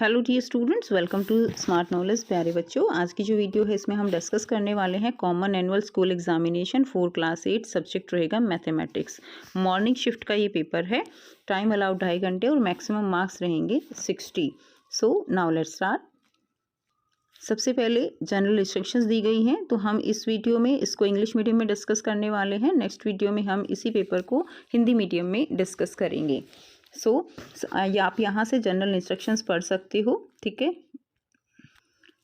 Hello dear students, welcome to Smart Knowledge. प्यारे बच्चों, आज की जो वीडियो है इसमें हम डिस्कस करने वाले हैं common annual school examination 4 class 8 subject रहेगा मैथमेटिक्स। मॉर्निंग शिफ्ट का ये पेपर है। टाइम अलाउड 2.5 घंटे और मैक्सिमम मार्क्स रहेंगे 60। So now let's start. सबसे पहले जनरल इंस्ट्रक्शंस दी गई हैं, तो हम इस वीडियो में इसको इंग्लिश मीडियम में डिस्कस करने वाले हैं। नेक्स्ट वीडियो में हम इसी पेपर को हिंदी मीडियम में डिस्कस करेंगे। आप यहाँ से जनरल इंस्ट्रक्शंस पढ़ सकते हो, ठीक है।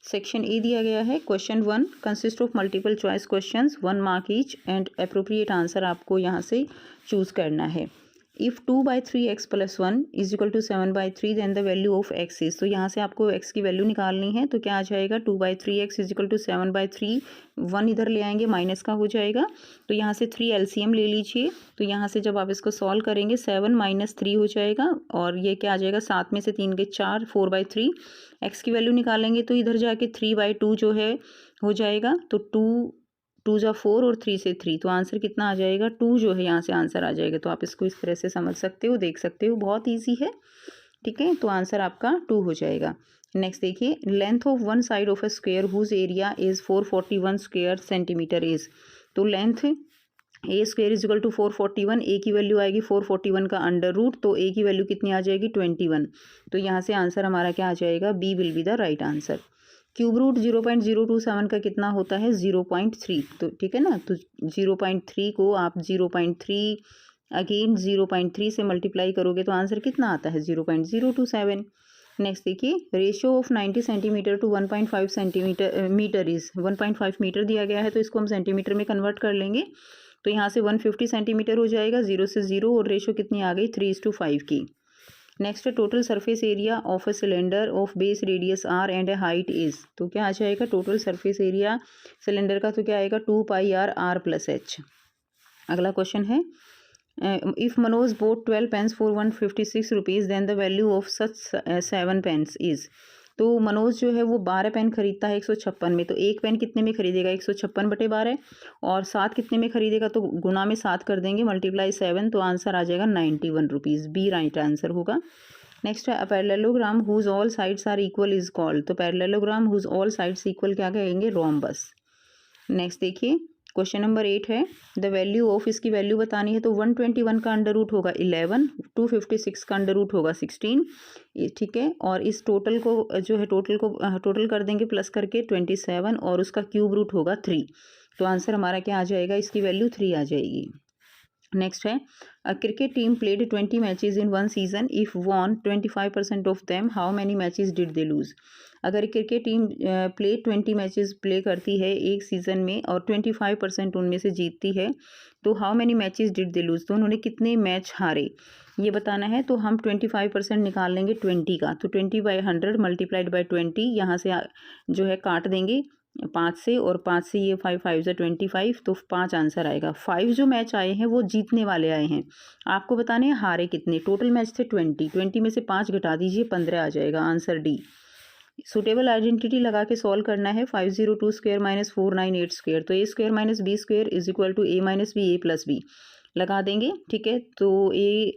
सेक्शन ए दिया गया है। Question 1 consist of multiple choice questions, 1 mark each and appropriate answer आपको यहाँ से चूज करना है। If 2/3x + 1 = 7/3 then the value of x is. तो यहाँ से आपको x की वैल्यू निकालनी है, तो क्या आ जाएगा 2/3x = 7/3। 1 इधर ले आएंगे, माइनस का हो जाएगा, तो यहाँ से 3 एलसीएम ले लीजिए। तो यहाँ से जब आप इसको सॉल्व करेंगे 7 - 3 हो जाएगा, और ये क्या आ जाएगा 7 में से 3 के 4, 4/3। x की वैल्यू निकालेंगे तो इधर जाके 3/2 जो है हो जाएगा, तो 2 जा 4 और 3 से 3, तो आंसर कितना आ जाएगा 2 जो है यहाँ से आंसर आ जाएगा। तो आप इसको इस तरह से समझ सकते हो, देख सकते हो, बहुत ईजी है, ठीक है। तो आंसर आपका 2 हो जाएगा। नेक्स्ट देखिए, length of one side of a square whose area is 441 square centimetre is. तो लेंथ ए स्क्वायर = 441, ए की वैल्यू आएगी 441 का √, तो ए की वैल्यू कितनी आ जाएगी 21। तो यहाँ से आंसर हमारा क्या आ जाएगा, B will be the right answer. Cube root 0.027 का कितना होता है 0.3, तो ठीक है ना। तो 0.3 को आप 0.3 अगेन 0.3 से मल्टीप्लाई करोगे तो आंसर कितना आता है 0.027। नेक्स्ट देखिए, ratio of 90 centimetre to 1.5 centimetre metre is 1.5 metre दिया गया है, तो इसको हम सेंटीमीटर में कन्वर्ट कर लेंगे। तो यहाँ से 150 सेंटीमीटर हो जाएगा, 0 से 0, और रेशियो कितनी आ गई 3:5 की। Next, total surface area of a cylinder of base radius r and A height is. तो क्या आ जाएगा टोटल सरफेस एरिया सिलेंडर का, तो क्या आएगा 2πr r+h। अगला क्वेश्चन है, if Manoj bought 12 pens for 156 rupees then the value of such 7 pens is. तो मनोज जो है वो 12 पेन खरीदता है 156 में, तो एक पेन कितने में खरीदेगा 156/12, और 7 कितने में खरीदेगा, तो गुणा में 7 कर देंगे, मल्टीप्लाई 7, तो आंसर आ जाएगा 91 रुपीज़। बी राइट आंसर होगा। नेक्स्ट है, parallelogram whose all sides are equal is called. तो parallelogram whose all sides equal क्या कहेंगे, रोम्बस। नेक्स्ट देखिए, क्वेश्चन नंबर 8 है, द वैल्यू ऑफ, इसकी वैल्यू बतानी है, तो 121 का √ होगा 11, 256 का √ होगा 16, ठीक है। और इस टोटल को जो है टोटल कर देंगे प्लस करके 27, और उसका क्यूब रूट होगा 3, तो आंसर हमारा क्या आ जाएगा, इसकी वैल्यू 3 आ जाएगी। नेक्स्ट है, a cricket team played 20 matches in 1 season, if won 25% of them, how many matches did they lose. अगर क्रिकेट टीम 20 मैचेस प्ले करती है एक सीज़न में और 25% उनमें से जीतती है, तो how many matches did they loose, तो उन्होंने कितने मैच हारे ये बताना है। तो हम 25% निकाल लेंगे 20 का, तो 20/100 मल्टीप्लाइड बाई 20, यहाँ से जो है काट देंगे 5 से, और 5 से ये 5 5 से 25, तो 5 आंसर आएगा। 5 जो मैच आए हैं वो जीतने वाले आए हैं, आपको बताने हैं हारे कितने। टोटल मैच थे 20 में से 5 घटा दीजिए, 15 आ जाएगा, आंसर डी। सुटेबल आइडेंटिटी लगा के सॉल्व करना है, 502 स्क्वायर - 498 स्क्वायर, तो a² - b² = a - b a + b लगा देंगे, ठीक है। तो a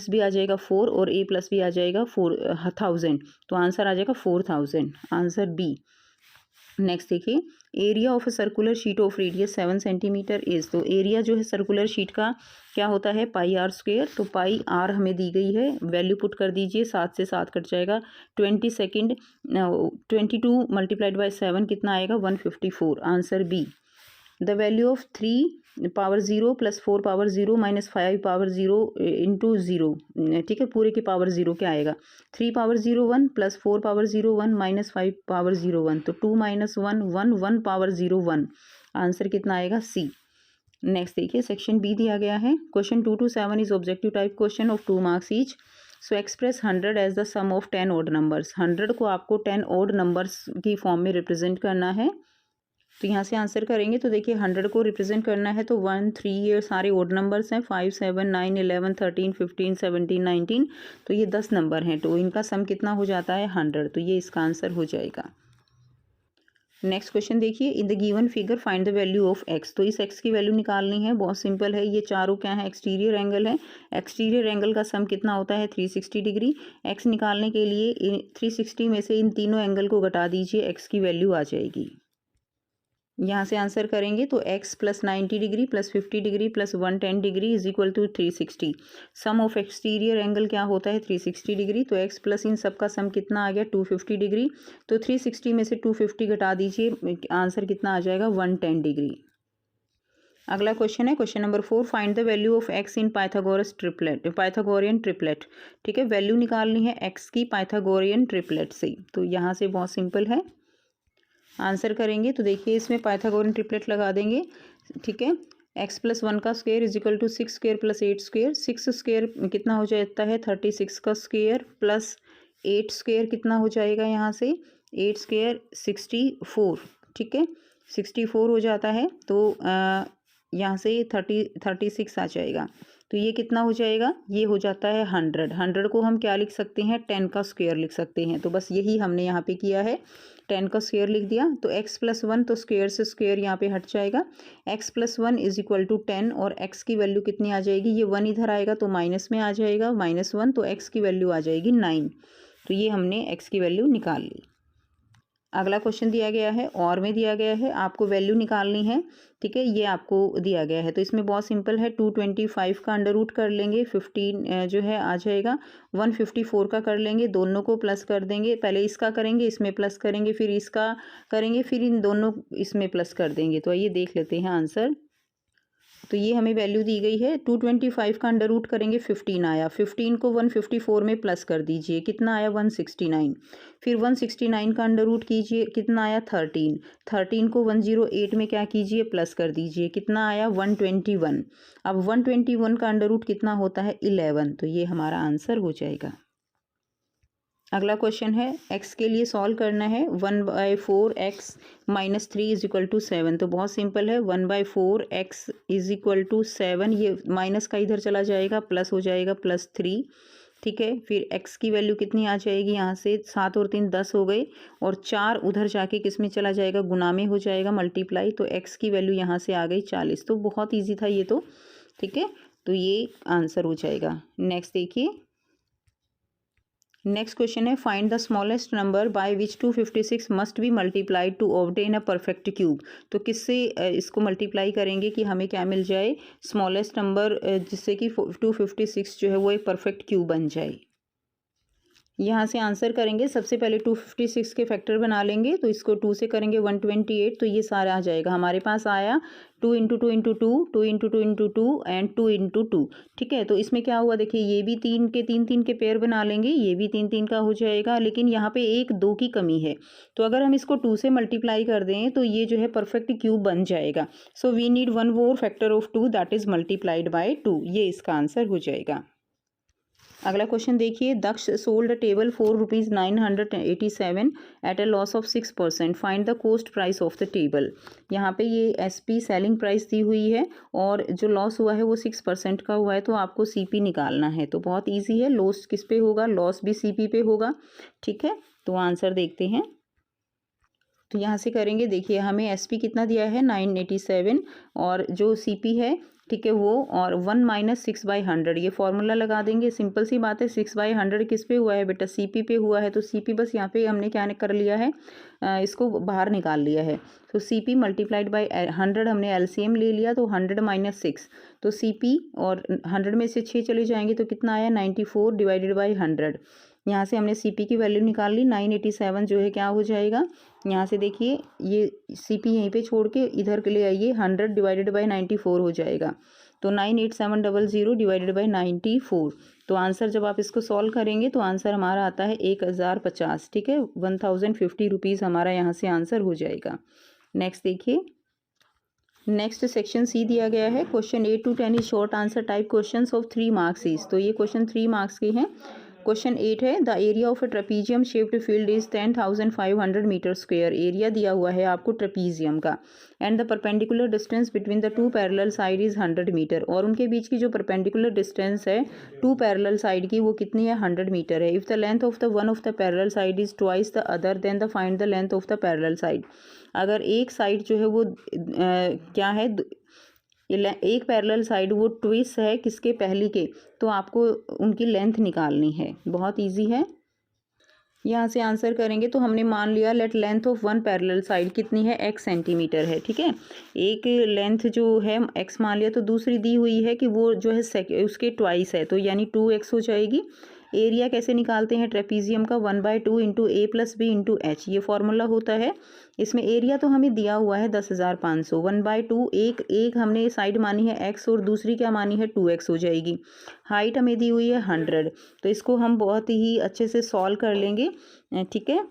- b आ जाएगा 4, और a + b आ जाएगा 4000, तो आंसर आ जाएगा 4000, आंसर बी। नेक्स्ट देखिए, area of a circular sheet of radius 7 centimetre is. तो एरिया जो है सर्कुलर शीट का क्या होता है πr², तो πr हमें दी गई है, वैल्यू पुट कर दीजिए, 7 से 7 कट जाएगा, 22 × 7 कितना आएगा 154, answer B. The value of 3 power 0 + 4 power 0 - 5 power 0 × 0, ठीक है, पूरे की पावर 0 क्या आएगा 3 पावर 0 1 + 4 पावर 0 1 - 5 पावर 0 1, तो 2 - 1 1 1 पावर 0 1, आंसर कितना आएगा सी। नेक्स्ट देखिए, सेक्शन बी दिया गया है। Question 2 to 7 is objective type question of 2 marks each. So express 100 as the sum of 10 odd numbers. 100 को आपको 10 ऑड नंबर्स की फॉर्म में रिप्रेजेंट करना है, तो यहाँ से आंसर करेंगे। तो देखिए 100 को रिप्रेजेंट करना है, तो 1 3 ये सारे ओड नंबर्स हैं, 5 7 9 11 13 15 17 19, तो ये 10 नंबर हैं, तो इनका सम कितना हो जाता है 100, तो ये इसका आंसर हो जाएगा। नेक्स्ट क्वेश्चन देखिए, इन the given figure find the value of x. तो इस एक्स की वैल्यू निकालनी है, बहुत सिंपल है। ये चारों क्या है, एक्सटीरियर एंगल है। एक्सटीरियर एंगल का सम कितना होता है, 360 डिग्री। एक्स निकालने के लिए 360 में से इन तीनों एंगल को घटा दीजिए, एक्स की वैल्यू आ जाएगी। यहाँ से आंसर करेंगे तो x plus 90 degree plus 50 degree plus 110 degree is equal to 360। Sum of exterior angle क्या होता है, 360 डिग्री। तो x प्लस इन सब का सम कितना आ गया, 250 डिग्री। तो 360 में से 250 घटा दीजिए, आंसर कितना आ जाएगा, 110 डिग्री। अगला क्वेश्चन है question number 4, find the value of x in Pythagorean triplet. ठीक है, वैल्यू निकालनी है x की पाइथागोरियन ट्रिपलेट से। तो यहाँ से बहुत सिंपल है, आंसर करेंगे तो देखिए इसमें पाइथागोरियन ट्रिपलेट लगा देंगे। ठीक है, x प्लस 1 का square is equal to 6 square plus 8 square. 6 square कितना हो जाता है, 36 का स्क्वायर प्लस 8 स्क्वायर कितना हो जाएगा, यहाँ से 8 स्क्वायर 64। ठीक है, 64 हो जाता है। तो यहाँ से 36 आ जाएगा। तो ये कितना हो जाएगा, ये हो जाता है 100। 100 को हम क्या लिख सकते हैं, 10 का स्क्वायर लिख सकते हैं। तो बस यही हमने यहाँ पे किया है, 10 का स्क्वायर लिख दिया। तो x प्लस 1, तो स्क्वायर से स्क्वायर यहाँ पे हट जाएगा। x plus 1 is equal to 10 और x की वैल्यू कितनी आ जाएगी, ये 1 इधर आएगा तो माइनस में आ जाएगा, -1। तो x की वैल्यू आ जाएगी 9। तो ये हमने x की वैल्यू निकाल ली। अगला क्वेश्चन दिया गया है, और में दिया गया है, आपको वैल्यू निकालनी है। ठीक है, ये आपको दिया गया है। तो इसमें बहुत सिंपल है, 225 का अंडर रूट कर लेंगे, 15 जो है आ जाएगा। 154 का कर लेंगे, दोनों को प्लस कर देंगे। पहले इसका करेंगे, इसमें प्लस करेंगे, फिर इसका करेंगे, फिर इन दोनों इसमें प्लस कर देंगे। तो आइए देख लेते हैं आंसर। तो ये हमें वैल्यू दी गई है, 225 का अंडर रूट करेंगे, 15 आया। 15 को 154 में प्लस कर दीजिए, कितना आया, 169। फिर 169 का अंडर रूट कीजिए, कितना आया, 13। 13 को 108 में क्या कीजिए, प्लस कर दीजिए, कितना आया, 121। अब 121 का अंडर रूट कितना होता है, 11। तो ये हमारा आंसर हो जाएगा। अगला क्वेश्चन है, x के लिए सॉल्व करना है। 1/4 x minus 3 is equal to 7। तो बहुत सिंपल है, 1/4 x इज इक्वल टू 7। ये माइनस का इधर चला जाएगा, प्लस हो जाएगा, +3। ठीक है, फिर x की वैल्यू कितनी आ जाएगी, यहाँ से 7 और 3 10 हो गए, और 4 उधर जाके किस में चला जाएगा, गुना में हो जाएगा, मल्टीप्लाई। तो x की वैल्यू यहाँ से आ गई 40। तो बहुत ईजी था ये तो। ठीक है, तो ये आंसर हो जाएगा। नेक्स्ट देखिए, नेक्स्ट क्वेश्चन है, find the smallest number by which 256 must be multiplied to obtain a perfect cube. तो किससे इसको मल्टीप्लाई करेंगे कि हमें क्या मिल जाए, स्मॉलेस्ट नंबर, जिससे कि 256 जो है वो एक परफेक्ट क्यूब बन जाए। यहाँ से आंसर करेंगे, सबसे पहले 256 के फैक्टर बना लेंगे। तो इसको 2 से करेंगे 128। तो ये सारा आ जाएगा, हमारे पास आया 2 × 2 × 2, 2 × 2 × 2 एंड 2 × 2। ठीक है, तो इसमें क्या हुआ, देखिए ये भी 3 के 3 के पेयर बना लेंगे, ये भी 3 का हो जाएगा। लेकिन यहाँ पे 1 2 की कमी है, तो अगर हम इसको 2 से मल्टीप्लाई कर दें तो ये जो है परफेक्ट क्यूब बन जाएगा। So we need 1 more factor of 2 that is multiplied by 2। ये इसका आंसर हो जाएगा। अगला क्वेश्चन देखिए, Daksh sold a table for ₹987 at a loss of 6%। Find the cost price of the table. यहाँ पे ये SP सेलिंग प्राइस दी हुई है, और जो लॉस हुआ है वो 6% का हुआ है। तो आपको CP निकालना है। तो बहुत ईजी है, लॉस किस पे होगा, लॉस भी CP पे होगा। ठीक है, तो आंसर देखते हैं। तो यहाँ से करेंगे, देखिए हमें SP कितना दिया है, 987, और जो CP है, ठीक है, वो, और 1 - 6/100। ये फॉर्मूला लगा देंगे, सिंपल सी बात है। 6/100 किस पे हुआ है बेटा, CP पे हुआ है। तो CP बस यहाँ पे हमने क्या कर लिया है, इसको बाहर निकाल लिया है। तो CP मल्टीप्लाइड बाय 100, हमने LCM ले लिया। तो 100 - 6, तो CP, और 100 में से 6 चले जाएंगे तो कितना आया, 94 डिवाइडेड बाई 100। यहाँ से हमने CP की वैल्यू निकाल ली, 987 जो है क्या हो जाएगा। यहाँ से देखिए ये CP यहीं पे छोड़ के इधर के लिए आइए, 100 डिवाइडेड बाई 94 हो जाएगा। तो 98700 डिवाइडेड बाई 94। तो आंसर जब आप इसको सॉल्व करेंगे तो आंसर हमारा आता है 1050। ठीक है, 1050 रुपीज़ हमारा यहाँ से आंसर हो जाएगा। नेक्स्ट देखिए, नेक्स्ट सेक्शन C दिया गया है, question 8 to 10 is short answer type questions of 3 marks each. तो ये क्वेश्चन 3 मार्क्स के हैं। क्वेश्चन 8 है, the area of a trapezium shaped field is 10,500 metre square. Area दिया हुआ है आपको ट्रेपीजियम का, and the perpendicular distance between the two parallel side is 100 metre. और उनके बीच की जो परपेंडिकुलर डिस्टेंस है टू पैरेलल साइड की वो कितनी है, 100 मीटर है। If the length of the one of the parallel side is twice the other then the find the length of the parallel side. अगर एक साइड जो है वो क्या है, एक पैरेलल साइड वो ट्विस्ट है किसके, पहली के, तो आपको उनकी लेंथ निकालनी है। बहुत इजी है। यहाँ से आंसर करेंगे तो हमने मान लिया late length of one parallel side कितनी है, x सेंटीमीटर है। ठीक है, एक लेंथ जो है x मान लिया, तो दूसरी दी हुई है कि वो जो है उसके ट्वाइस है, तो यानी 2x हो जाएगी। एरिया कैसे निकालते हैं ट्रेपीजियम का, 1/2 इंटू ए प्लस बी इंटू एच, ये फॉर्मूला होता है। इसमें एरिया तो हमें दिया हुआ है 10,500, 1/2 एक हमने साइड मानी है x और दूसरी क्या मानी है 2x हो जाएगी। हाइट हमें दी हुई है 100, तो इसको हम बहुत ही अच्छे से सॉल्व कर लेंगे। ठीक है,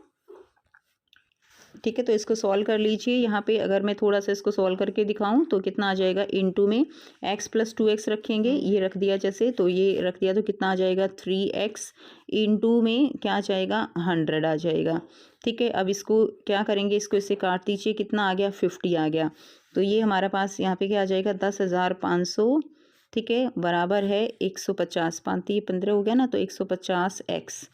ठीक है, तो इसको सॉल्व कर लीजिए। यहाँ पे अगर मैं थोड़ा सा इसको सॉल्व करके दिखाऊं तो कितना आ जाएगा, इनटू में x + 2x रखेंगे, ये रख दिया जैसे, तो ये रख दिया तो कितना आ जाएगा 3x, इनटू में क्या आ जाएगा 100 आ जाएगा। ठीक है, अब इसको क्या करेंगे, इसको इससे काट दीजिए, कितना आ गया 50 आ गया। तो ये हमारे पास यहाँ पे क्या आ जाएगा 10,500, ठीक है, बराबर है 150, 5×3 = 15 हो गया ना, तो 150x।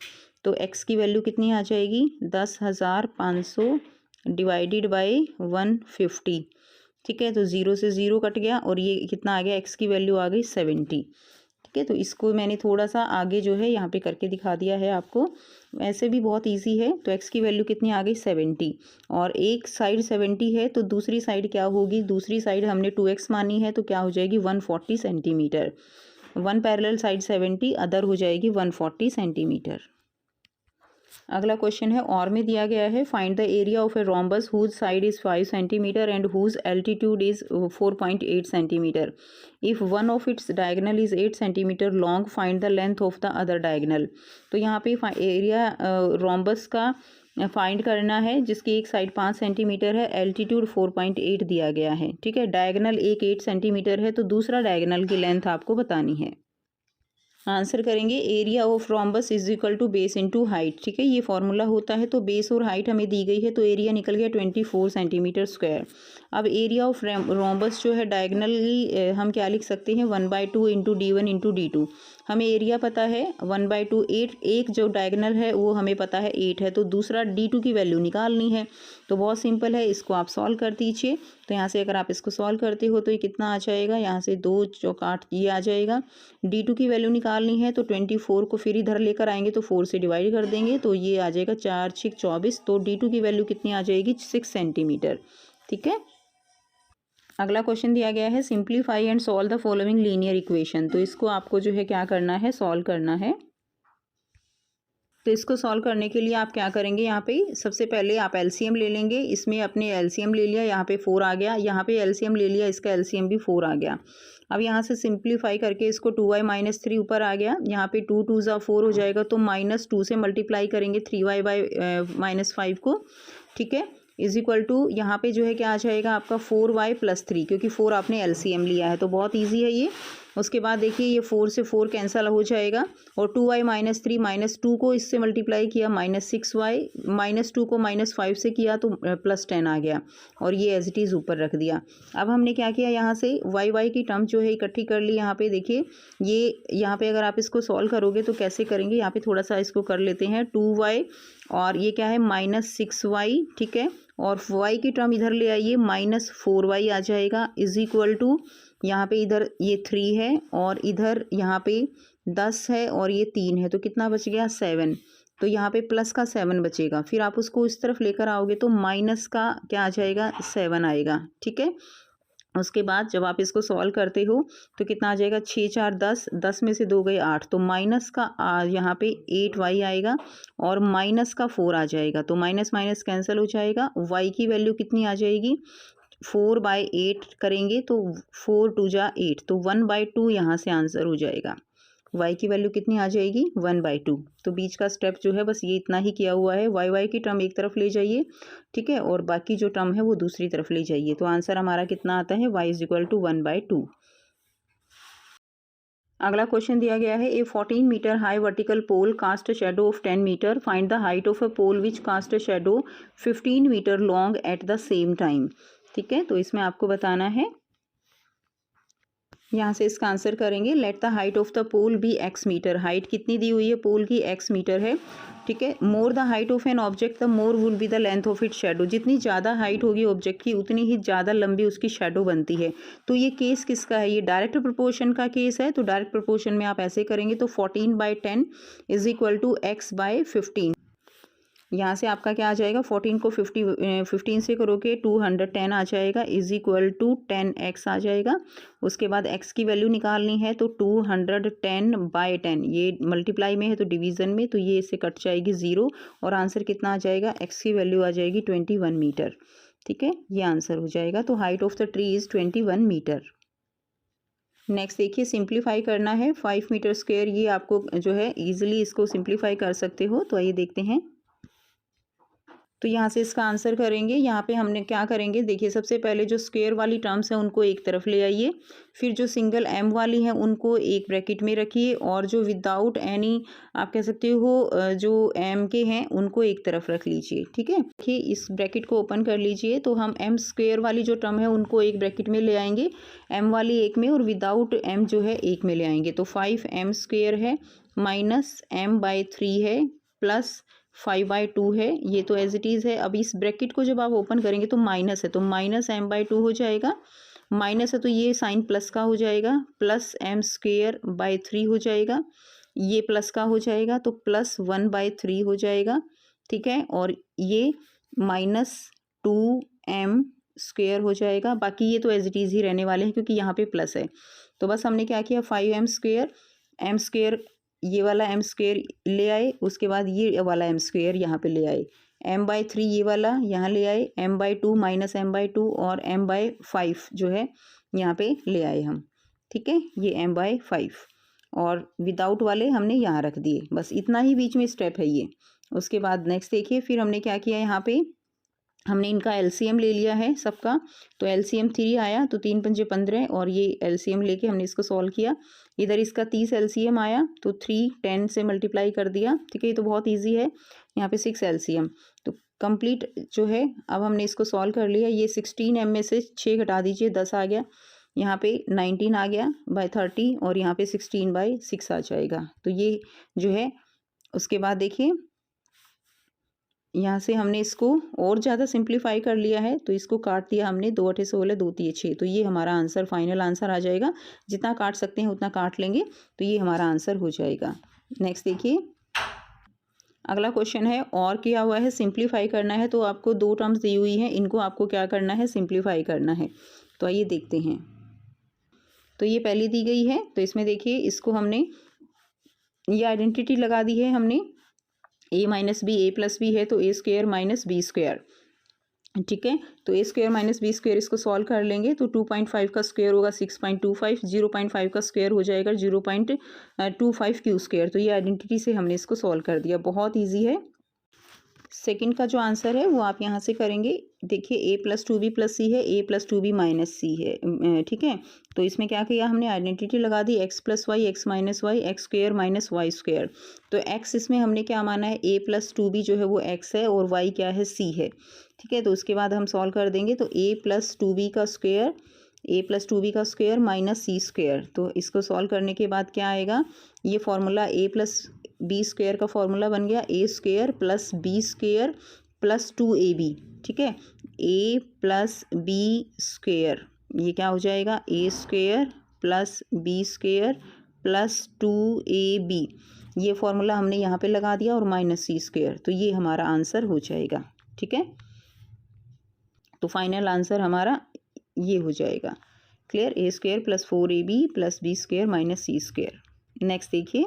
तो x की वैल्यू कितनी आ जाएगी 10,500 डिवाइडेड बाय 150। ठीक है, तो 0 से 0 कट गया और ये कितना आ गया, x की वैल्यू आ गई 70। ठीक है, तो इसको मैंने थोड़ा सा आगे जो है यहाँ पे करके दिखा दिया है आपको। ऐसे भी बहुत इजी है। तो x की वैल्यू कितनी आ गई 70, और एक साइड 70 है तो दूसरी साइड क्या होगी, दूसरी साइड हमने 2x मानी है तो क्या हो जाएगी 140 centimetre. One parallel side 70, other हो जाएगी 140 सेंटीमीटर। अगला क्वेश्चन है, और में दिया गया है, find the area of a rhombus whose side is 5 centimetre and whose altitude is 4.8 centimetre. If one of its diagonal is 8 centimetre long, find the length of the other diagonal. तो यहाँ पे area rhombus का find करना है जिसकी एक side 5 centimetre है, altitude 4.8 दिया गया है। ठीक है, डायगनल एक 8 सेंटीमीटर है, तो दूसरा डायगनल की लेंथ आपको बतानी है। आंसर करेंगे, area of rhombus is equal to base into height. ठीक है, ये फॉर्मूला होता है। तो बेस और हाइट हमें दी गई है, तो एरिया निकल गया 24 सेंटीमीटर स्क्वायर। अब एरिया ऑफ रोम्बस जो है डायगनली हम क्या लिख सकते हैं, 1/2 इंटू D1 इंटू D2। हमें एरिया पता है 1/2, 8, एक जो डायगनल है वो हमें पता है 8 है, तो दूसरा D2 की वैल्यू निकालनी है। तो बहुत सिंपल है, इसको आप सॉल्व कर दीजिए। तो यहाँ से अगर आप इसको सॉल्व करते हो तो ये कितना आ जाएगा, यहाँ से 2 चौक 8 ये आ जाएगा। D2 की वैल्यू निकालनी है तो 24 को फिर इधर लेकर आएंगे तो 4 से डिवाइड कर देंगे, तो ये आ जाएगा 4 × 6 = 24। तो D2 की वैल्यू कितनी आ जाएगी 6 सेंटीमीटर। ठीक है, अगला क्वेश्चन दिया गया है, simplify and solve the following linear equation. तो इसको आपको जो है क्या करना है, सॉल्व करना है। तो इसको सॉल्व करने के लिए आप क्या करेंगे, यहाँ पे सबसे पहले आप एलसीएम ले लेंगे। इसमें अपने एलसीएम ले लिया, यहाँ पे 4 आ गया, यहाँ पे एलसीएम ले लिया, इसका एलसीएम भी 4 आ गया। अब यहाँ से सिंप्लीफाई करके इसको 2y - 3 ऊपर आ गया, यहाँ पे 2 2 ज़ा 4 हो जाएगा, तो -2 से मल्टीप्लाई करेंगे 3y - 5 को। ठीक है, इज इक्वल टू यहाँ पे जो है क्या आ जाएगा आपका 4y + 3, क्योंकि 4 आपने एलसीएम लिया है, तो बहुत इजी है ये। उसके बाद देखिए ये 4 से 4 कैंसिल हो जाएगा, और 2y - 3 -2 को इससे मल्टीप्लाई किया -6y, -2 को -5 से किया तो +10 आ गया, और ये एज इट इज़ ऊपर रख दिया। अब हमने क्या किया, यहाँ से y की टर्म जो है इकट्ठी कर ली। यहाँ पे देखिए ये यहाँ पे अगर आप इसको सॉल्व करोगे तो कैसे करेंगे, यहाँ पे थोड़ा सा इसको कर लेते हैं, 2y और ये क्या है -6y। ठीक है, और y की टर्म इधर ले आइए, -4y आ जाएगा, इज इक्वल टू यहाँ पे इधर ये 3 है और इधर यहाँ पे 10 है और ये 3 है, तो कितना बच गया 7। तो यहाँ पे प्लस का 7 बचेगा, फिर आप उसको इस तरफ लेकर आओगे तो माइनस का क्या आ जाएगा 7 आएगा। ठीक है, उसके बाद जब आप इसको सॉल्व करते हो तो कितना आ जाएगा 6 × 4 = 10, 10 में से 2 गए 8, तो माइनस का यहाँ पे 8y आएगा और माइनस का 4 आ जाएगा, तो माइनस माइनस कैंसिल हो जाएगा। y की वैल्यू कितनी आ जाएगी 4/8 करेंगे तो 4 2 = 8, तो 1/2 यहाँ से आंसर हो जाएगा। y की वैल्यू कितनी आ जाएगी 1/2। तो बीच का स्टेप जो है बस ये इतना ही किया हुआ है, y की टर्म एक तरफ ले जाइए। ठीक है, और बाकी जो टर्म है वो दूसरी तरफ ले जाइए, तो आंसर हमारा कितना आता है y = 1/2। अगला क्वेश्चन दिया गया है, a 14 metre high vertical pole cast a shadow of 10 metre, find the height of a pole which cast a shadow 15 metre long at the same time. ठीक है, तो इसमें आपको बताना है, यहाँ से इसका आंसर करेंगे। Let the height of the pole be x metre, height कितनी दी हुई है पोल की, एक्स मीटर है। ठीक है, more the height of an object the more will be the length of it shadow, जितनी ज़्यादा हाइट होगी ऑब्जेक्ट की उतनी ही ज़्यादा लंबी उसकी शेडो बनती है। तो ये केस किसका है, ये डायरेक्ट प्रोपोर्शन का केस है। तो डायरेक्ट प्रोपोर्शन में आप ऐसे करेंगे, तो 14/10 इज इक्वल टू x/15। यहाँ से आपका क्या आ जाएगा, 14 को 15 से करोगे 210 आ जाएगा, इज इक्वल टू 10x आ जाएगा। उसके बाद x की वैल्यू निकालनी है, तो 210/10, ये मल्टीप्लाई में है तो डिवीज़न में, तो ये इससे कट जाएगी 0 और आंसर कितना आ जाएगा, x की वैल्यू आ जाएगी 21 मीटर। ठीक है, ये आंसर हो जाएगा। तो height of the tree is 21 metre. Next देखिए, सिंप्लीफाई करना है 5 मीटर स्क्वायर, ये आपको जो है ईजिली इसको सिंप्लीफाई कर सकते हो। तो आइए देखते हैं। तो यहाँ से इसका आंसर करेंगे। यहाँ पे हमने क्या करेंगे, देखिए सबसे पहले जो स्क्वायर वाली टर्म्स हैं उनको एक तरफ ले आइए, फिर जो सिंगल m वाली हैं उनको एक ब्रैकेट में रखिए, और जो विदाउट एनी आप कह सकते हो जो m के हैं उनको एक तरफ रख लीजिए। ठीक है, देखिए इस ब्रैकेट को ओपन कर लीजिए, तो हम m स्क्वायर वाली जो टर्म है उनको एक ब्रैकेट में ले आएंगे, m वाली एक में, और विदाउट m जो है एक में ले आएंगे। तो 5m स्क्वायर है माइनस m/3 है प्लस 5/2 है, ये तो एज इट इज़ है। अब इस ब्रैकेट को जब आप ओपन करेंगे तो माइनस है, तो माइनस m/2 हो जाएगा, माइनस है तो ये साइन प्लस का हो जाएगा, प्लस m²/3 हो जाएगा, ये प्लस का हो जाएगा तो प्लस 1/3 हो जाएगा। ठीक है, और ये -2m² हो जाएगा। बाकी ये तो एज इट इज़ ही रहने वाले हैं क्योंकि यहाँ पे प्लस है। तो बस हमने क्या किया, 5m², m² ये वाला m² ले आए, उसके बाद ये वाला m² यहाँ पे ले आए, m/3 ये वाला यहाँ ले आए, m/2 माइनस m/2 और m/5 जो है यहाँ पे ले आए हम। ठीक है, ये m/5 और विदाउट वाले हमने यहाँ रख दिए। बस इतना ही बीच में स्टेप है ये। उसके बाद नेक्स्ट देखिए, फिर हमने क्या किया, यहाँ पे हमने इनका एलसीएम ले लिया है सबका। तो एलसीएम 3 आया, तो 3 पंजे 15, और ये एलसीएम लेके हमने इसको सॉल्व किया। इधर इसका 30 एलसीएम आया, तो 3 10 से मल्टीप्लाई कर दिया। ठीक है, ये तो बहुत इजी है। यहाँ पे 6 एलसीएम, तो कंप्लीट जो है। अब हमने इसको सॉल्व कर लिया। ये 16m में से 6 घटा दीजिए, 10 आ गया। यहाँ पे 19 आ गया बाय 30, और यहाँ पे 16/6 आ जाएगा। तो ये जो है, उसके बाद देखिए यहाँ से हमने इसको और ज़्यादा सिंप्लीफाई कर लिया है, तो इसको काट दिया हमने, 2 8 16, 2 3 6। तो ये हमारा आंसर, फाइनल आंसर आ जाएगा। जितना काट सकते हैं उतना काट लेंगे, तो ये हमारा आंसर हो जाएगा। नेक्स्ट देखिए, अगला क्वेश्चन है, और किया हुआ है सिंप्लीफाई करना है। तो आपको 2 टर्म्स दी हुई हैं, इनको आपको क्या करना है, सिंप्लीफाई करना है। तो आइए देखते हैं। तो ये पहली दी गई है, तो इसमें देखिए इसको हमने ये आइडेंटिटी लगा दी है हमने, a minus b a plus b है, तो a² माइनस b²। ठीक है, तो a² माइनस b² इसको सॉल्व कर लेंगे, तो 2.5 का स्क्वायर होगा 6.25, 0.5 का स्क्वायर हो जाएगा 0.25 q²। तो ये आइडेंटिटी से हमने इसको सॉल्व कर दिया, बहुत ईजी है। सेकंड का जो आंसर है वो आप यहाँ से करेंगे। देखिए a + 2b + c है, a + 2b - c है। ठीक है, तो इसमें क्या किया हमने, आइडेंटिटी लगा दी, x + y, x - y, x² - y²। तो x इसमें हमने क्या माना है, a + 2b जो है वो x है, और y क्या है, c है। ठीक है, तो उसके बाद हम सॉल्व कर देंगे, तो a + 2b का स्क्वायर, a + 2b का स्क्वायर माइनस c²। तो इसको सॉल्व करने के बाद क्या आएगा, ये फॉर्मूला a + b² का फॉर्मूला बन गया, a² + b² + 2ab। ठीक है, a + b², ये क्या हो जाएगा, a² + b² + 2ab। ये फॉर्मूला हमने यहाँ पे लगा दिया, और माइनस c²। तो ये हमारा आंसर हो जाएगा। ठीक है, तो फाइनल आंसर हमारा ये हो जाएगा। Clear, a² + 4ab + b² - c²। Next देखिए,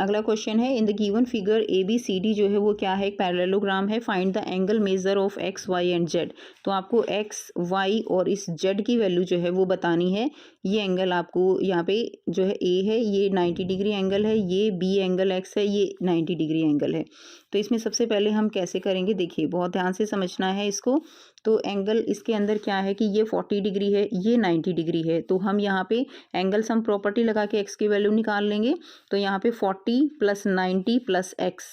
अगला क्वेश्चन है, in the given figure A B C D जो है वो क्या है, एक पैरेललोग्राम है। Find the angle measure of X Y and Z. तो आपको एक्स वाई और इस जेड की वैल्यू जो है वो बतानी है। ये एंगल आपको यहाँ पे जो है ए है, ये 90 डिग्री एंगल है, ये बी एंगल एक्स है, ये 90 डिग्री एंगल है। तो इसमें सबसे पहले हम कैसे करेंगे, देखिए बहुत ध्यान से समझना है इसको। तो एंगल इसके अंदर क्या है कि ये 40 डिग्री है, ये 90 डिग्री है। तो हम यहाँ पे एंगल सम प्रॉपर्टी लगा के एक्स की वैल्यू निकाल लेंगे। तो यहाँ पे 40 + 90 + एक्स,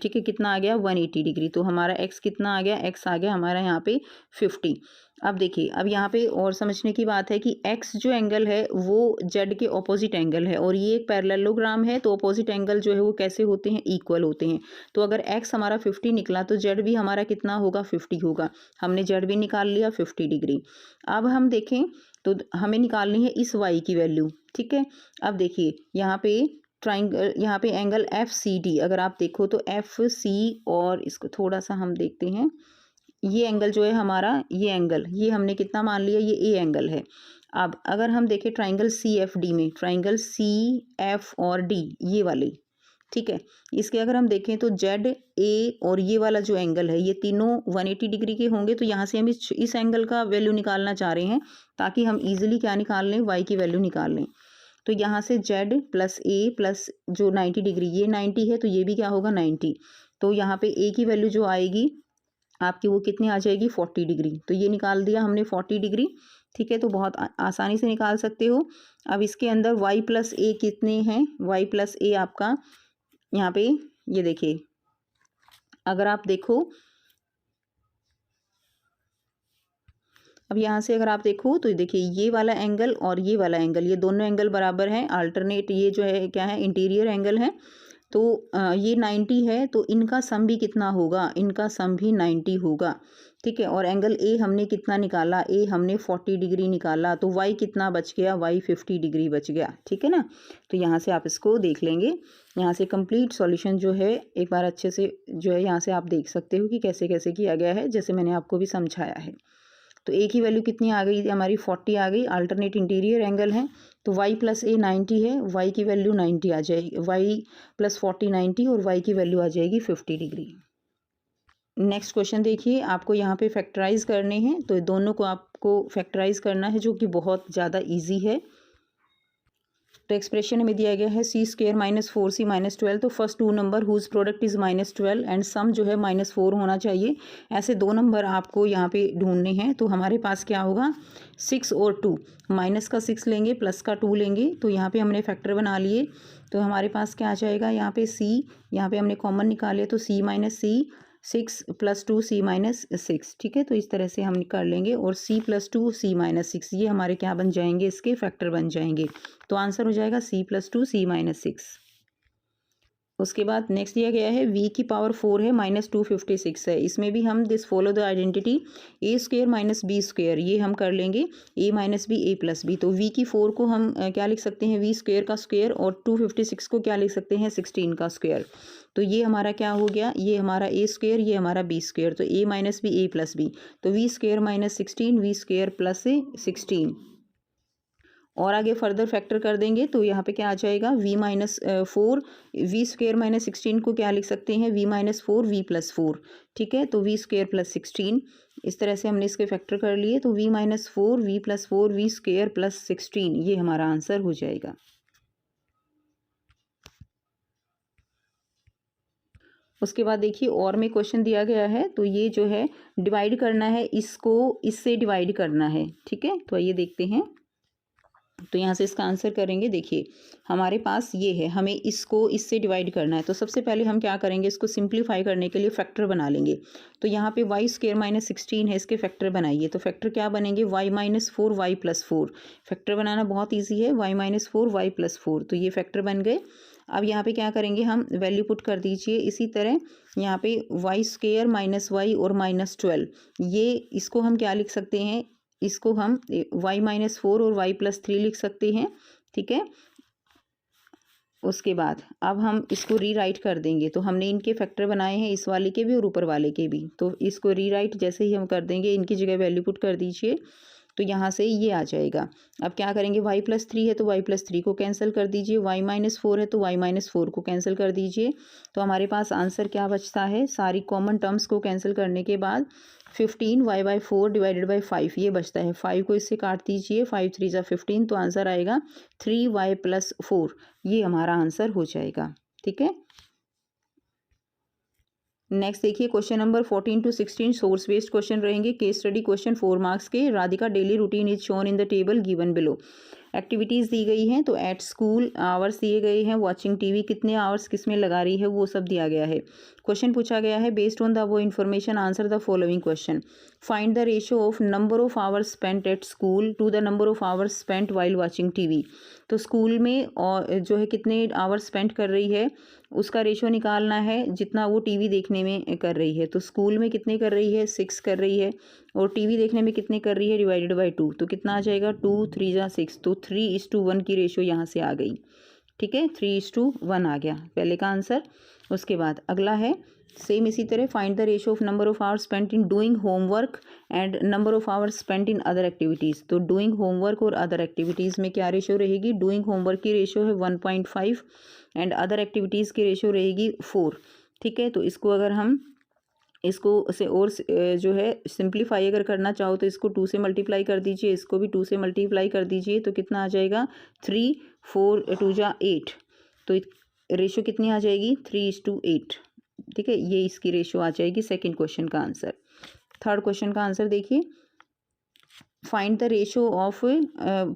ठीक है, कितना आ गया 180 डिग्री। तो हमारा एक्स कितना आ गया, एक्स आ गया हमारा यहाँ पे 50। अब देखिए, अब यहाँ पे और समझने की बात है कि एक्स जो एंगल है वो जेड के ऑपोजिट एंगल है, और ये एक पैरेललोग्राम है। तो ऑपोजिट एंगल जो है वो कैसे होते हैं, इक्वल होते हैं। तो अगर एक्स हमारा 50 निकला तो जेड भी हमारा कितना होगा, 50 होगा। हमने जेड भी निकाल लिया 50 डिग्री। अब हम देखें तो हमें निकालनी है इस वाई की वैल्यू, ठीक है। अब देखिए यहाँ पे ट्राइंगल, यहाँ पे एंगल एफ सी डी अगर आप देखो तो एफ सी, और इसको थोड़ा सा हम देखते हैं, ये एंगल जो है हमारा, ये एंगल ये हमने कितना मान लिया, ये ए एंगल है। अब अगर हम देखें ट्राइंगल सी एफ डी में, ट्राइंगल सी एफ और डी ये वाले, ठीक है, इसके अगर हम देखें तो जेड ए और ये वाला जो एंगल है ये तीनों 180 डिग्री के होंगे। तो यहाँ से हम इस एंगल का वैल्यू निकालना चाह रहे हैं ताकि हम इजीली क्या निकाल लें, वाई की वैल्यू निकाल लें। तो यहाँ से जेड प्लस ए प्लस जो 90 डिग्री, ये 90 है तो ये भी क्या होगा 90। तो यहाँ पे ए की वैल्यू जो आएगी आपकी वो कितनी आ जाएगी, 40 डिग्री। तो ये निकाल दिया हमने 40 डिग्री, ठीक है। तो बहुत आसानी से निकाल सकते हो। अब इसके अंदर y + a कितने हैं, y + a आपका यहाँ पे ये देखिए, अगर आप देखो, अब यहाँ से अगर आप देखो तो देखिए ये वाला एंगल और ये वाला एंगल, ये दोनों एंगल बराबर हैं, अल्टरनेट ये जो है क्या है, इंटीरियर एंगल है। तो ये 90 है तो इनका सम भी कितना होगा, इनका सम भी 90 होगा, ठीक है। और एंगल ए हमने कितना निकाला, ए हमने 40 डिग्री निकाला। तो वाई कितना बच गया, वाई 50 डिग्री बच गया, ठीक है ना। तो यहाँ से आप इसको देख लेंगे, यहाँ से कंप्लीट सॉल्यूशन जो है एक बार अच्छे से जो है यहाँ से आप देख सकते हो कि कैसे कैसे किया गया है, जैसे मैंने आपको भी समझाया है। तो ए की वैल्यू कितनी आ गई हमारी, 40 आ गई, अल्टरनेट इंटीरियर एंगल है। तो y + a 90 है, y की वैल्यू 90 आ जाएगी, y + 40 90, और y की वैल्यू आ जाएगी 50 डिग्री। नेक्स्ट क्वेश्चन देखिए, आपको यहाँ पे फैक्टराइज करने हैं। तो दोनों को आपको फैक्टराइज करना है, जो कि बहुत ज़्यादा ईजी है। तो एक्सप्रेशन में दिया गया है c² - 4c - 12। तो first 2 number whose product is -12 and sum जो है -4 होना चाहिए। ऐसे 2 नंबर आपको यहाँ पे ढूंढने हैं। तो हमारे पास क्या होगा, 6 और 2, माइनस का 6 लेंगे, प्लस का 2 लेंगे। तो यहाँ पे हमने फैक्टर बना लिए। तो हमारे पास क्या आ जाएगा, यहाँ पे c, यहाँ पे हमने कॉमन निकाले तो c - c, 6 + 2 c - 6, ठीक है। तो इस तरह से हम कर लेंगे, और c + 2 c - 6 ये हमारे क्या बन जाएंगे, इसके फैक्टर बन जाएंगे। तो आंसर हो जाएगा c + 2 c - 6। उसके बाद नेक्स्ट दिया गया है v की पावर 4 है, -256 है। इसमें भी हम this follow the identity a² - b², ये हम कर लेंगे a - b a + b। तो v की 4 को हम क्या लिख सकते हैं, v² का स्क्वायर, और 256 को क्या लिख सकते हैं, 16 का स्क्वायर। तो ये हमारा क्या हो गया, ये हमारा a², ये हमारा b²। तो a - b a + b, तो v² - 16 v² + 16। और आगे फर्दर फैक्टर कर देंगे तो यहाँ पे क्या आ जाएगा, v - 4, v² - 16 को क्या लिख सकते हैं, v - 4 v + 4, ठीक है। तो v² + 16, इस तरह से हमने इसके फैक्टर कर लिए। तो v - 4 v + 4 v² + 16, ये हमारा आंसर हो जाएगा। उसके बाद देखिए और में क्वेश्चन दिया गया है। तो ये जो है डिवाइड करना है, इसको इससे डिवाइड करना है, ठीक है। तो आइए देखते हैं। तो यहाँ से इसका आंसर करेंगे। देखिए हमारे पास ये है, हमें इसको इससे डिवाइड करना है। तो सबसे पहले हम क्या करेंगे, इसको सिंप्लीफाई करने के लिए फैक्टर बना लेंगे। तो यहाँ पे y² - 16 है, इसके फैक्टर बनाइए। तो फैक्टर क्या बनेंगे, y - 4 y + 4। फैक्टर बनाना बहुत ईजी है, y - 4 y + 4। तो ये फैक्टर बन गए। अब यहाँ पे क्या करेंगे, हम वैल्यू पुट कर दीजिए। इसी तरह यहाँ पे y² - y और -12, ये इसको हम क्या लिख सकते हैं, इसको हम y - 4 और y + 3 लिख सकते हैं, ठीक है। उसके बाद अब हम इसको रीराइट कर देंगे। तो हमने इनके फैक्टर बनाए हैं, इस वाले के भी और ऊपर वाले के भी। तो इसको रीराइट जैसे ही हम कर देंगे, इनकी जगह वैल्यू पुट कर दीजिए। तो यहाँ से ये आ जाएगा। अब क्या करेंगे, y+3 है तो y+3 को कैंसिल कर दीजिए, y-4 है तो y-4 को कैंसिल कर दीजिए। तो हमारे पास आंसर क्या बचता है, सारी कॉमन टर्म्स को कैंसिल करने के बाद 15y/4 डिवाइडेड बाई 5 ये बचता है। 5 को इससे काट दीजिए, 5 3 ज़ा 15, तो आंसर आएगा 3y+4। ये हमारा आंसर हो जाएगा। ठीक है, नेक्स्ट देखिए question number 14 to 16 source based question रहेंगे। केस स्टडी क्वेश्चन 4 मार्क्स के। Radhika daily routine is shown in the table given below. Activities दी गई हैं, तो एट स्कूल आवर्स दिए गए हैं, वॉचिंग टीवी कितने आवर्स किस में लगा रही है वो सब दिया गया है। क्वेश्चन पूछा गया है बेस्ड ऑन द वो information answer the following question. Find the ratio of number of hours spent at school to the number of hours spent while watching TV. तो स्कूल में और जो है कितने आवर्स स्पेंड कर रही है उसका रेशियो निकालना है जितना वो टीवी देखने में कर रही है। तो स्कूल में कितने कर रही है, 6 कर रही है, और टीवी देखने में कितने कर रही है, डिवाइडेड बाई 2। तो कितना आ जाएगा, 2 3 ज़ा 6, तो 3:1 की रेशियो यहाँ से आ गई। ठीक है, 3:1 आ गया पहले का आंसर। उसके बाद अगला है सेम इसी तरह, find the ratio of number of hours spent in doing homework and number of hours spent in other activities. तो डूइंग होमवर्क और अदर एक्टिविटीज़ में क्या रेशियो रहेगी, डूइंग होमवर्क की रेशियो है 1.5 एंड अदर एक्टिविटीज़ की रेशियो रहेगी 4। ठीक है, तो इसको अगर हम इसको से और जो है सिंप्लीफाई अगर करना चाहो तो इसको 2 से मल्टीप्लाई कर दीजिए, इसको भी 2 से मल्टीप्लाई कर दीजिए, तो कितना आ जाएगा 3 4 2 ज़ा 8। तो रेशियो कितनी आ जाएगी 3:8। ठीक है, ये इसकी रेशियो आ जाएगी सेकंड क्वेश्चन का आंसर। थर्ड क्वेश्चन का आंसर देखिए, find the ratio of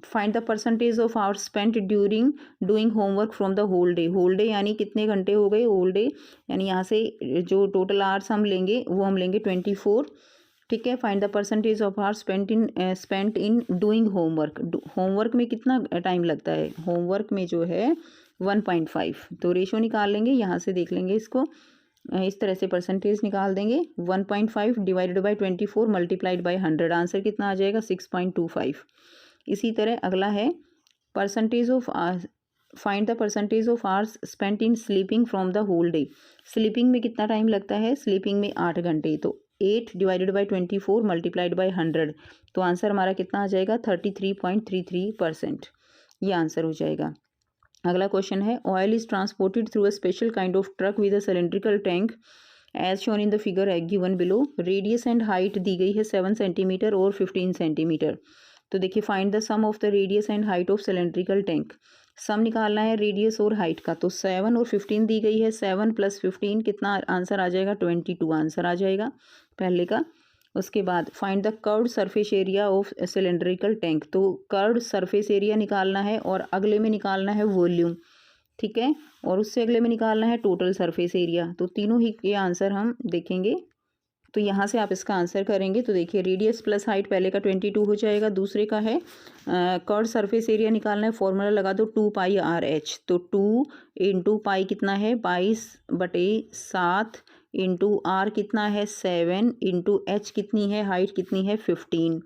find the percentage of hours spent during doing homework from the whole day. Whole day यानी कितने घंटे हो गए, होल डे यानी यहाँ से जो टोटल आवर्स हम लेंगे वो हम लेंगे 24। ठीक है, find the percentage of hours spent in doing homework. Homework में कितना टाइम लगता है, होमवर्क में जो है 1.5। तो रेशियो निकाल लेंगे, यहाँ से देख लेंगे इसको, इस तरह से परसेंटेज निकाल देंगे। 1.5 divided by 24 multiplied by 100, answer कितना आ जाएगा 6.25। इसी तरह अगला है percentage of find the percentage of hours spent in sleeping from the whole day. Sleeping में कितना टाइम लगता है, स्लीपिंग में 8 घंटे, तो 8 डिवाइडेड बाई 24 मल्टीप्लाइड बाई 100, तो आंसर हमारा कितना आ जाएगा 33.33%। ये आंसर हो जाएगा। अगला क्वेश्चन है, oil is transported through a special kind of truck with a cylindrical tank as shown in the figure है given below. Radius and height दी गई है 7 सेंटीमीटर और 15 सेंटीमीटर। तो देखिए find the sum of the radius and height of cylindrical tank. Sum निकालना है radius और हाइट का, तो 7 और 15 दी गई है, 7 + 15 कितना आंसर आ जाएगा 22 आंसर आ जाएगा पहले का। उसके बाद find the curved surface area of cylindrical tank. तो कर्व्ड सरफेस एरिया निकालना है और अगले में निकालना है वॉल्यूम। ठीक है, और उससे अगले में निकालना है टोटल सरफेस एरिया। तो तीनों ही के आंसर हम देखेंगे, तो यहाँ से आप इसका आंसर करेंगे। तो देखिए रेडियस प्लस हाइट पहले का 22 हो जाएगा, दूसरे का है कर्व्ड सरफेस एरिया निकालना है, फॉर्मूला लगा दो 2πr/h। तो 2 × पाई कितना है 22/7 इंटू आर कितना है 7 इंटू एच कितनी है हाइट कितनी है 15।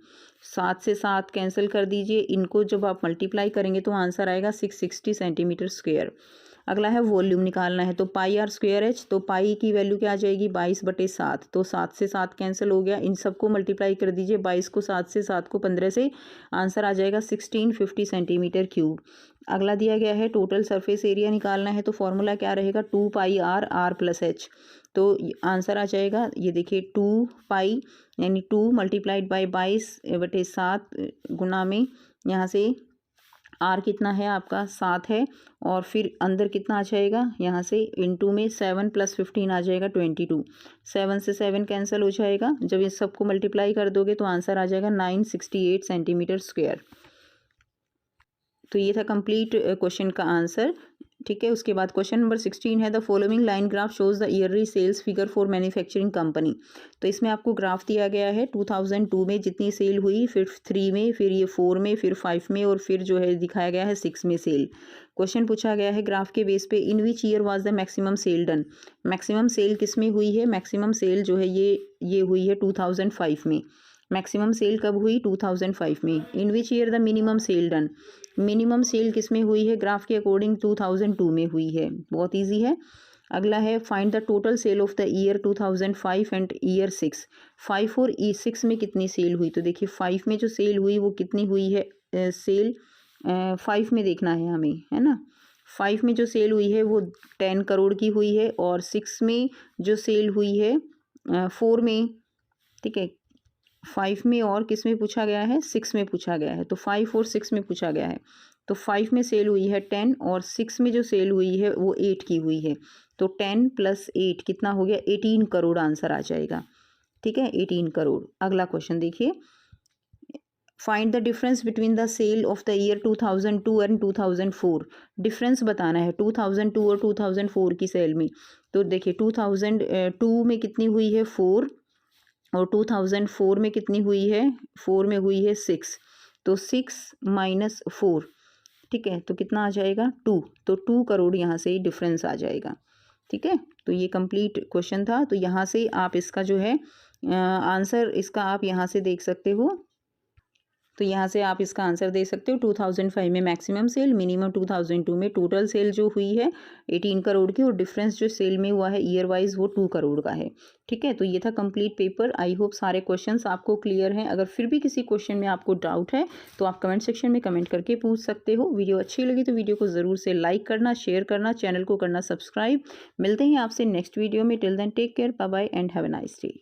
7 से 7 कैंसिल कर दीजिए, इनको जब आप मल्टीप्लाई करेंगे तो आंसर आएगा 660 सेंटीमीटर स्क्वायर। अगला है वॉल्यूम निकालना है, तो πr²h, तो पाई की वैल्यू क्या आ जाएगी 22/7। तो 7 से 7 कैंसिल हो गया, इन सबको मल्टीप्लाई कर दीजिए, 22 को 7 से 7 को 15 से, आंसर आ जाएगा 1650 सेंटीमीटर क्यूब। अगला दिया गया है टोटल सरफेस एरिया निकालना है, तो फॉर्मूला क्या रहेगा 2πr r+h। तो आंसर आ जाएगा, ये देखिए 2 यानी 2 × 22/7 गुना में यहाँ से आर कितना है आपका 7 है, और फिर अंदर कितना आ जाएगा यहाँ से इंटू में 7 + 15 आ जाएगा 22। 7 से 7 कैंसिल हो जाएगा, जब इस सबको मल्टीप्लाई कर दोगे तो आंसर आ जाएगा 968 सेंटीमीटर स्क्वायर। तो ये था कंप्लीट क्वेश्चन का आंसर। ठीक है, उसके बाद क्वेश्चन नंबर 16 है the following line graph shows the yearly sales figure for manufacturing company. तो इसमें आपको ग्राफ दिया गया है 2002 में जितनी सेल हुई, फिर 3 में, फिर ये 4 में, फिर 5 में, और फिर जो है दिखाया गया है 6 में सेल। क्वेश्चन पूछा गया है ग्राफ के बेस पे in which year was the maximum sale done. Maximum sale किस में हुई है, मैक्सिमम सेल जो है ये हुई है 2005 में। मैक्सिमम सेल कब हुई 2005 में। In which year the minimum sale done, minimum sale किस में हुई है ग्राफ के अकॉर्डिंग 2002 में हुई है। बहुत इजी है। अगला है find the total sale of the year 2005 and year 6। 5 और E6 में कितनी सेल हुई, तो देखिए 5 में जो सेल हुई वो कितनी हुई है सेल 5 में देखना है हमें, है ना। 5 में जो सेल हुई है वो 10 करोड़ की हुई है, और 6 में जो सेल हुई है 4 में, ठीक है। 5 में और किस में पूछा गया है, 6 में पूछा गया है, तो 5 और 6 में पूछा गया है। तो 5 में सेल हुई है 10 और 6 में जो सेल हुई है वो 8 की हुई है, तो 10 + 8 कितना हो गया, 18 करोड़ आंसर आ जाएगा, ठीक है, 18 करोड़। अगला क्वेश्चन देखिए, find the difference between the cell of the year 2002 and 2004। Difference बताना है 2002 और 2004 की सेल में। तो देखिए 2002 में कितनी हुई है 4, और 2004 में कितनी हुई है, 4 में हुई है 6, तो 6 - 4, ठीक है, तो कितना आ जाएगा 2, तो 2 करोड़ यहाँ से डिफरेंस आ जाएगा, ठीक है। तो ये कंप्लीट क्वेश्चन था। तो यहाँ से आप इसका जो है आंसर इसका आप यहाँ से देख सकते हो। तो यहाँ से आप इसका आंसर दे सकते हो। 2005 में मैक्सिमम सेल, मिनिमम 2002 में टोटल सेल जो हुई है 18 करोड़ की, और डिफरेंस जो सेल में हुआ है ईयर वाइज वो 2 करोड़ का है, ठीक है। तो ये था कंप्लीट पेपर। आई होप सारे क्वेश्चंस आपको क्लियर हैं। अगर फिर भी किसी क्वेश्चन में आपको डाउट है तो आप कमेंट सेक्शन में कमेंट करके पूछ सकते हो। वीडियो अच्छी लगी तो वीडियो को ज़रूर से लाइक करना, शेयर करना, चैनल को करना सब्सक्राइब। मिलते हैं आपसे नेक्स्ट वीडियो में। Till then take care, bye bye and have a nice day.